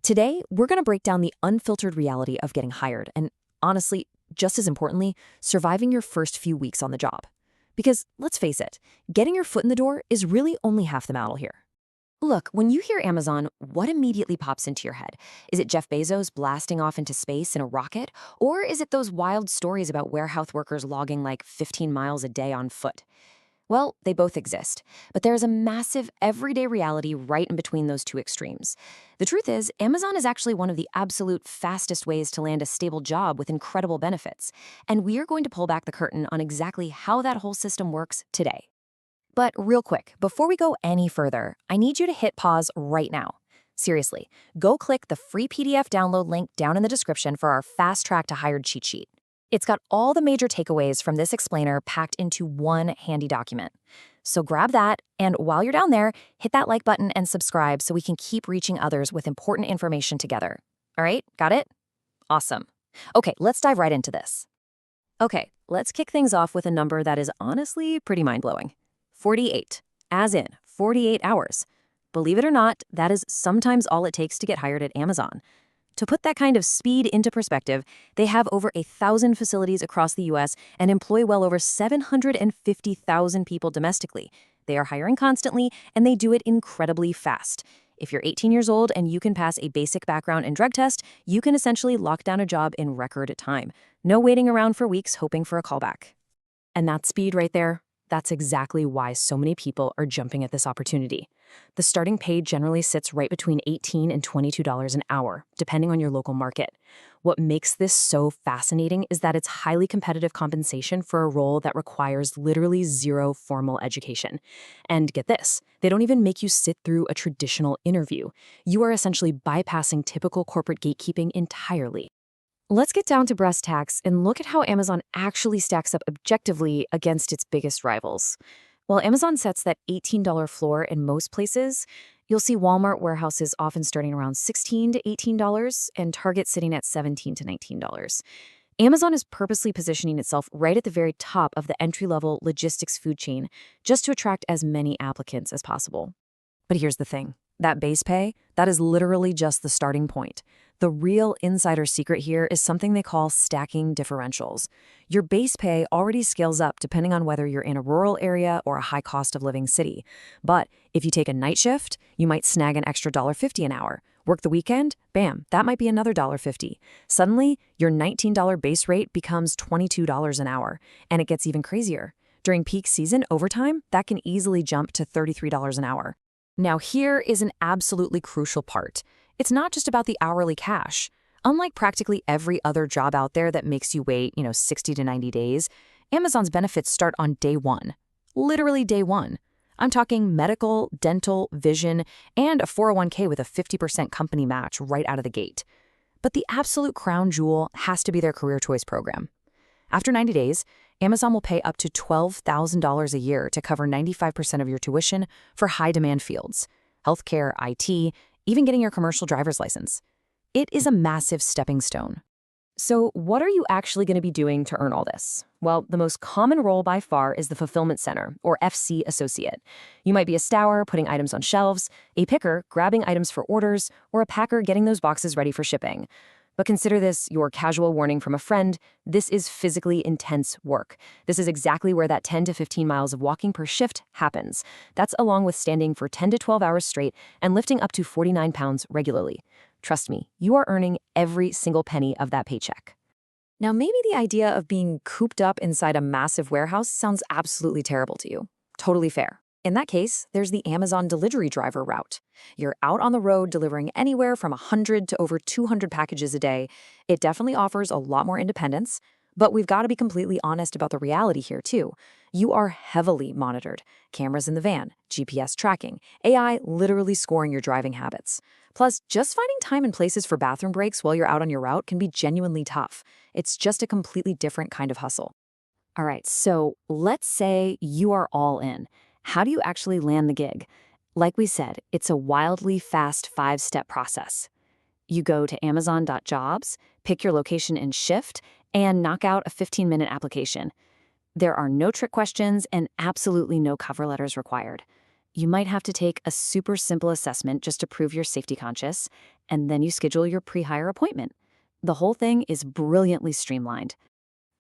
Today, we're going to break down the unfiltered reality of getting hired and, honestly, just as importantly, surviving your first few weeks on the job. Because, let's face it, getting your foot in the door is really only half the battle here. Look, when you hear Amazon, what immediately pops into your head? Is it Jeff Bezos blasting off into space in a rocket? Or is it those wild stories about warehouse workers logging like 15 miles a day on foot? Well, they both exist, but there's a massive everyday reality right in between those two extremes. The truth is, Amazon is actually one of the absolute fastest ways to land a stable job with incredible benefits, and we are going to pull back the curtain on exactly how that whole system works today. But real quick, before we go any further, I need you to hit pause right now. Seriously, go click the free PDF download link down in the description for our Fast Track to Hired cheat sheet. It's got all the major takeaways from this explainer packed into one handy document. So grab that, and while you're down there, hit that like button and subscribe so we can keep reaching others with important information together. All right, got it? Awesome. Okay, let's dive right into this. Okay, let's kick things off with a number that is honestly pretty mind-blowing. 48, as in 48 hours. Believe it or not, that is sometimes all it takes to get hired at Amazon. To put that kind of speed into perspective, they have over 1,000 facilities across the U.S. and employ well over 750,000 people domestically. They are hiring constantly, and they do it incredibly fast. If you're 18 years old and you can pass a basic background and drug test, you can essentially lock down a job in record time. No waiting around for weeks hoping for a callback. And that speed right there, that's exactly why so many people are jumping at this opportunity. The starting pay generally sits right between $18 and $22 an hour, depending on your local market. What makes this so fascinating is that it's highly competitive compensation for a role that requires literally zero formal education. And get this, they don't even make you sit through a traditional interview. You are essentially bypassing typical corporate gatekeeping entirely. Let's get down to brass tacks and look at how Amazon actually stacks up objectively against its biggest rivals. While Amazon sets that $18 floor in most places, you'll see Walmart warehouses often starting around $16 to $18 and Target sitting at $17 to $19. Amazon is purposely positioning itself right at the very top of the entry-level logistics food chain just to attract as many applicants as possible. But here's the thing. That base pay, that is literally just the starting point. The real insider secret here is something they call stacking differentials. Your base pay already scales up depending on whether you're in a rural area or a high cost of living city. But if you take a night shift, you might snag an extra $1.50 an hour. Work the weekend? Bam, that might be another $1.50. Suddenly, your $19 base rate becomes $22 an hour, and it gets even crazier. During peak season overtime, that can easily jump to $33 an hour. Now here is an absolutely crucial part. It's not just about the hourly cash. Unlike practically every other job out there that makes you wait, 60 to 90 days, Amazon's benefits start on day one. Literally day one. I'm talking medical, dental, vision, and a 401k with a 50% company match right out of the gate. But the absolute crown jewel has to be their career choice program. After 90 days, Amazon will pay up to $12,000 a year to cover 95% of your tuition for high-demand fields, healthcare, IT, even getting your commercial driver's license. It is a massive stepping stone. So what are you actually going to be doing to earn all this? Well, the most common role by far is the fulfillment center, or FC associate. You might be a stower putting items on shelves, a picker grabbing items for orders, or a packer getting those boxes ready for shipping. But consider this your casual warning from a friend. This is physically intense work. This is exactly where that 10 to 15 miles of walking per shift happens. That's along with standing for 10 to 12 hours straight and lifting up to 49 pounds regularly. Trust me, you are earning every single penny of that paycheck. Now, maybe the idea of being cooped up inside a massive warehouse sounds absolutely terrible to you. Totally fair. In that case, there's the Amazon delivery driver route. You're out on the road delivering anywhere from 100 to over 200 packages a day. It definitely offers a lot more independence, but we've got to be completely honest about the reality here too. You are heavily monitored. Cameras in the van, GPS tracking, AI literally scoring your driving habits. Plus, just finding time and places for bathroom breaks while you're out on your route can be genuinely tough. It's just a completely different kind of hustle. All right, so let's say you are all in. How do you actually land the gig? Like we said, it's a wildly fast 5-step process. You go to amazon.jobs, pick your location and shift, and knock out a 15-minute application. There are no trick questions and absolutely no cover letters required. You might have to take a super simple assessment just to prove you're safety conscious, and then you schedule your pre-hire appointment. The whole thing is brilliantly streamlined.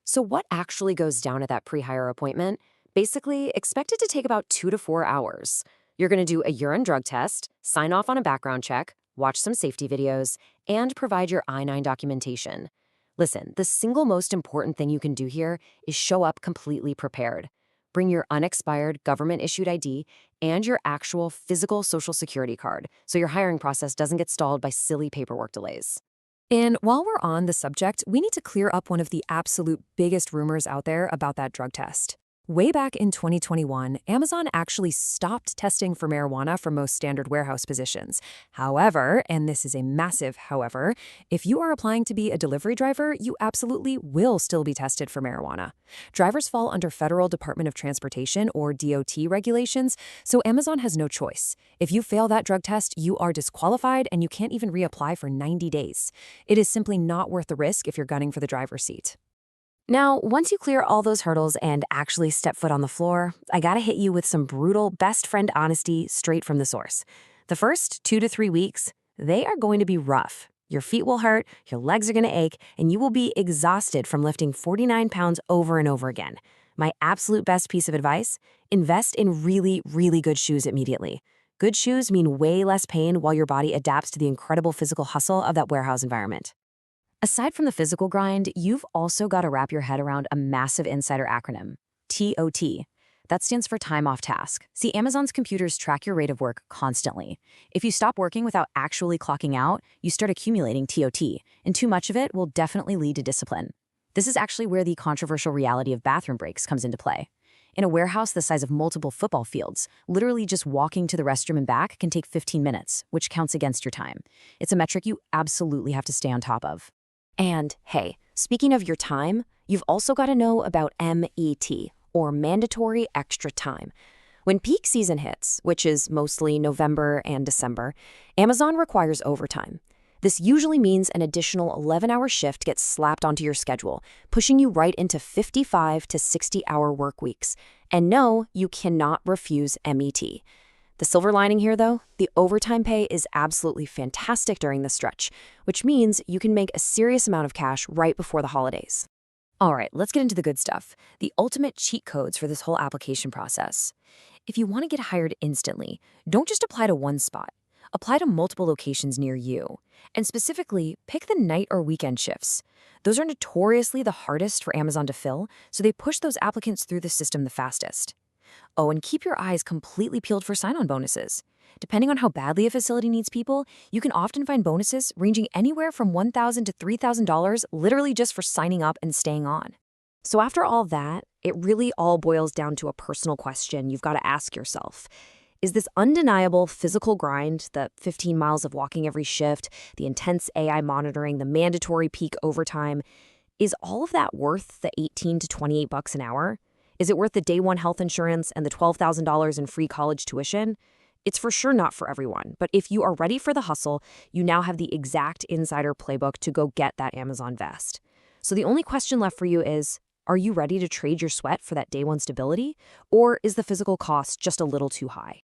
So what actually goes down at that pre-hire appointment? Basically, expect it to take about 2 to 4 hours. You're going to do a urine drug test, sign off on a background check, watch some safety videos, and provide your I-9 documentation. Listen, the single most important thing you can do here is show up completely prepared. Bring your unexpired government-issued ID and your actual physical Social Security card so your hiring process doesn't get stalled by silly paperwork delays. And while we're on the subject, we need to clear up one of the absolute biggest rumors out there about that drug test. Way back in 2021, Amazon actually stopped testing for marijuana for most standard warehouse positions. However, and this is a massive however, if you are applying to be a delivery driver, you absolutely will still be tested for marijuana. Drivers fall under Federal Department of Transportation or DOT regulations, so Amazon has no choice. If you fail that drug test, you are disqualified and you can't even reapply for 90 days. It is simply not worth the risk if you're gunning for the driver's seat. Now, once you clear all those hurdles and actually step foot on the floor, I gotta hit you with some brutal best friend honesty straight from the source. The first 2 to 3 weeks, they are going to be rough. Your feet will hurt, your legs are gonna ache, and you will be exhausted from lifting 49 pounds over and over again. My absolute best piece of advice? Invest in really, really good shoes immediately. Good shoes mean way less pain while your body adapts to the incredible physical hustle of that warehouse environment. Aside from the physical grind, you've also got to wrap your head around a massive insider acronym, TOT. That stands for time off task. See, Amazon's computers track your rate of work constantly. If you stop working without actually clocking out, you start accumulating TOT, and too much of it will definitely lead to discipline. This is actually where the controversial reality of bathroom breaks comes into play. In a warehouse the size of multiple football fields, literally just walking to the restroom and back can take 15 minutes, which counts against your time. It's a metric you absolutely have to stay on top of. And hey, speaking of your time, you've also got to know about MET, or mandatory extra time. When peak season hits, which is mostly November and December, Amazon requires overtime. This usually means an additional 11-hour shift gets slapped onto your schedule, pushing you right into 55 to 60-hour work weeks. And no, you cannot refuse MET. The silver lining here, though, the overtime pay is absolutely fantastic during this stretch, which means you can make a serious amount of cash right before the holidays. All right, let's get into the good stuff, the ultimate cheat codes for this whole application process. If you want to get hired instantly, don't just apply to one spot. Apply to multiple locations near you. And specifically, pick the night or weekend shifts. Those are notoriously the hardest for Amazon to fill, so they push those applicants through the system the fastest. Oh, and keep your eyes completely peeled for sign-on bonuses. Depending on how badly a facility needs people, you can often find bonuses ranging anywhere from $1,000 to $3,000 literally just for signing up and staying on. So after all that, it really all boils down to a personal question you've got to ask yourself. Is this undeniable physical grind, the 15 miles of walking every shift, the intense AI monitoring, the mandatory peak overtime, is all of that worth the $18 to $28 an hour? Is it worth the day one health insurance and the $12,000 in free college tuition? It's for sure not for everyone, but if you are ready for the hustle, you now have the exact insider playbook to go get that Amazon vest. So the only question left for you is, are you ready to trade your sweat for that day one stability? Or is the physical cost just a little too high?